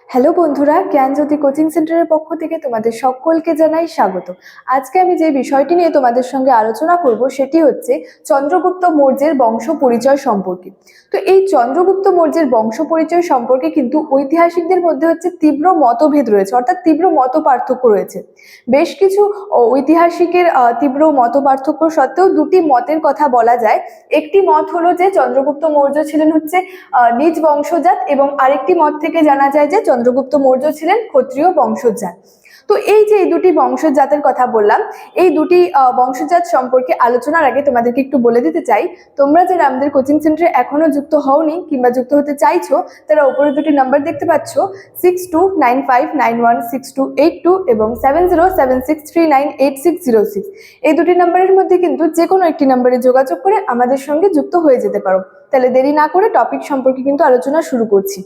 Hello বন্ধুরা, জ্ঞানজ্যোতি coaching সেন্টারের পক্ষ থেকে তোমাদের সকলকে জানাই স্বাগত। আজকে আমি যে বিষয়টি নিয়ে তোমাদের সঙ্গে আলোচনা করব সেটি হচ্ছে চন্দ্রগুপ্ত মৌর্যের বংশ পরিচয় সম্পর্কে। তো এই চন্দ্রগুপ্ত মৌর্যের বংশ পরিচয় সম্পর্কে কিন্তু ঐতিহাসিকদের মধ্যে হচ্ছে তীব্র মতভেদ রয়েছে, অর্থাৎ তীব্র মত পার্থক্য রয়েছে। বেশ কিছু ঐতিহাসিকের তীব্র মত পার্থক্য সত্ত্বেও দুটি মতের কথা বলা যায়। একটি মত হলো যে চন্দ্রগুপ্ত মৌর্য ছিলেন হচ্ছে নিজ বংশজাত, এবং আরেকটি মত থেকে জানা যায় যে চন্দ্রগুপ্ত মৌর্য ছিলেন ক্ষত্রিয় বংশজাত। তো এই যে এই দুটি বংশজাতের কথা বললাম, এই দুটি বংশজাত সম্পর্কে আলোচনার আগে তোমাদেরকে একটু বলে দিতে চাই, তোমরা যারা আমাদের কোচিং সেন্টারে এখনো যুক্ত হওনি কিংবা যুক্ত হতে চাইছো, তারা উপরে দুটি নাম্বার দেখতে পাচ্ছ, 6295916282 এবং 7076398606। এই দুটি নাম্বারের মধ্যে কিন্তু যে কোনো একটি নাম্বারে যোগাযোগ করে আমাদের সঙ্গে যুক্ত হয়ে যেতে পারো। তাহলে দেরি না করে টপিক সম্পর্কে কিন্তু আলোচনা শুরু করছি।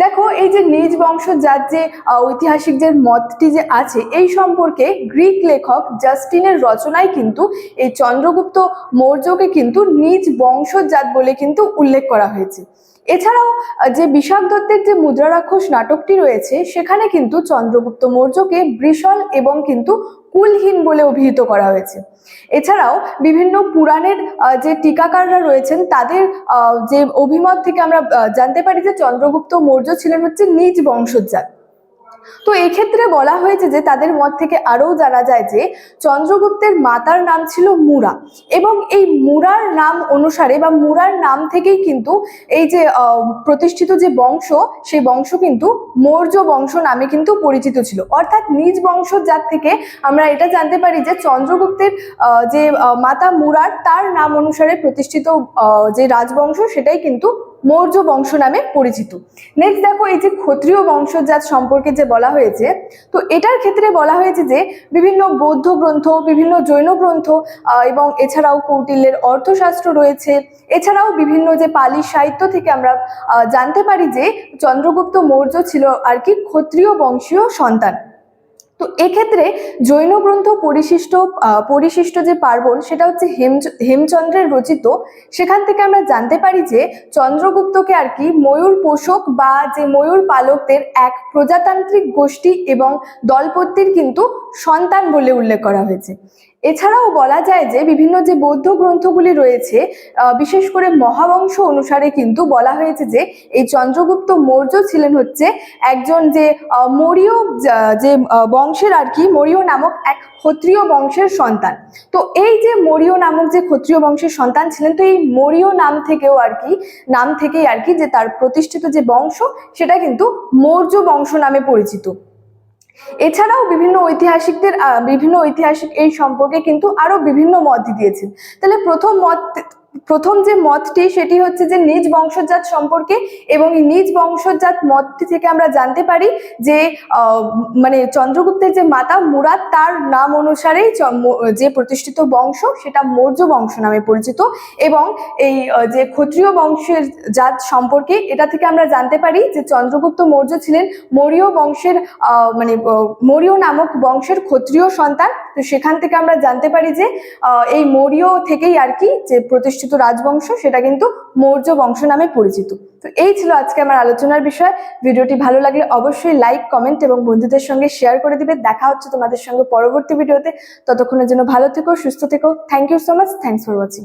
দেখো, এই যে নিজ বংশজাত যে ঐতিহাসিক যে মতটি যে আছে, এই সম্পর্কে গ্রিক লেখক জাস্টিনের রচনায় কিন্তু এই চন্দ্রগুপ্ত মৌর্যকে কিন্তু নিজ বংশজাত বলে কিন্তু উল্লেখ করা হয়েছে। এছাড়াও যে বিষাক দত্তের যে মুদ্রা রাক্ষস নাটকটি রয়েছে, সেখানে কিন্তু চন্দ্রগুপ্ত মৌর্যকে বৃষল এবং কিন্তু কুলহীন বলে অভিহিত করা হয়েছে। এছাড়াও বিভিন্ন পুরাণের যে টিকাকাররা রয়েছেন, তাদের যে অভিমত থেকে আমরা জানতে পারি যে চন্দ্রগুপ্ত মৌর্য ছিলেন হচ্ছে নিজ বংশজাত। তো এই ক্ষেত্রে বলা হয়েছে যে তাদের মত থেকে আরও জানা যায় যে চন্দ্রগুপ্তের মাতার নাম ছিল মুরা, এবং এই মুরার নাম অনুসারে বা মুরার নাম থেকেই কিন্তু এই যে প্রতিষ্ঠিত যে বংশ, সেই বংশ কিন্তু মৌর্য বংশ নামে কিন্তু পরিচিত ছিল। অর্থাৎ নিজ বংশজাত থেকে আমরা এটা জানতে পারি যে চন্দ্রগুপ্তের যে মাতা মুরার, তার নাম অনুসারে প্রতিষ্ঠিত যে রাজবংশ, সেটাই কিন্তু মৌর্য বংশ নামে পরিচিত। নেক্সট দেখো, এই যে ক্ষত্রিয় বংশজাত সম্পর্কে যে বলা হয়েছে, তো এটার ক্ষেত্রে বলা হয়েছে যে বিভিন্ন বৌদ্ধ গ্রন্থ, বিভিন্ন জৈন গ্রন্থ এবং এছাড়াও কৌটিল্যের অর্থশাস্ত্র রয়েছে। এছাড়াও বিভিন্ন যে পালি সাহিত্য থেকে আমরা জানতে পারি যে চন্দ্রগুপ্ত মৌর্য ছিল আর কি ক্ষত্রিয় বংশীয় সন্তান। তো এক্ষেত্রে জৈন গ্রন্থ পরিশিষ্ট যে পার্বণ, সেটা হচ্ছে হেমচন্দ্রের রচিত। সেখান থেকে আমরা জানতে পারি যে চন্দ্রগুপ্তকে আর কি ময়ূর পোষক বা যে ময়ূর পালকদের এক প্রজাতান্ত্রিক গোষ্ঠী এবং দলপতির কিন্তু সন্তান বলে উল্লেখ করা হয়েছে। এছাড়াও বলা যায় যে বিভিন্ন যে বৌদ্ধ গ্রন্থগুলি রয়েছে, বিশেষ করে মহাবংশ অনুসারে কিন্তু বলা হয়েছে যে এই চন্দ্রগুপ্ত মৌর্য ছিলেন হচ্ছে একজন যে মৌর্য যে বংশের আর কি মৌর্য নামক এক ক্ষত্রিয় বংশের সন্তান। তো এই যে মৌর্য নামক যে ক্ষত্রিয় বংশের সন্তান ছিলেন, তো এই মৌর্য নাম থেকেই আর কি যে তার প্রতিষ্ঠিত যে বংশ, সেটা কিন্তু মৌর্য বংশ নামে পরিচিত। এছাড়াও বিভিন্ন ঐতিহাসিক এই সম্পর্কে কিন্তু আরো বিভিন্ন মত দিয়েছেন। তাহলে প্রথম যে মতটি, সেটি হচ্ছে যে নিজ বংশজাত সম্পর্কে, এবং এই নিজ বংশজাত মতটি থেকে আমরা জানতে পারি যে মানে চন্দ্রগুপ্তের যে মাতা মুরাদ, তার নাম অনুসারেই যে প্রতিষ্ঠিত বংশ, সেটা মৌর্য বংশ নামে পরিচিত। এবং এই যে ক্ষত্রিয় বংশের জাত সম্পর্কে, এটা থেকে আমরা জানতে পারি যে চন্দ্রগুপ্ত মৌর্য ছিলেন মৌর্য বংশের মানে মৌর্য নামক বংশের ক্ষত্রিয় সন্তান। তো সেখান থেকে আমরা জানতে পারি যে এই মৌর্য থেকেই আর কি যে প্রতিষ্ঠিত রাজবংশ, সেটা কিন্তু মৌর্য বংশ নামে পরিচিত। তো এই ছিল আজকে আমার আলোচনার বিষয়। ভিডিওটি ভালো লাগলে অবশ্যই লাইক, কমেন্ট এবং বন্ধুদের সঙ্গে শেয়ার করে দিবে। দেখা হচ্ছে তোমাদের সঙ্গে পরবর্তী ভিডিওতে। ততক্ষণের জন্য ভালো থেকো, সুস্থ থেকো। Thank you so much. Thanks for watching.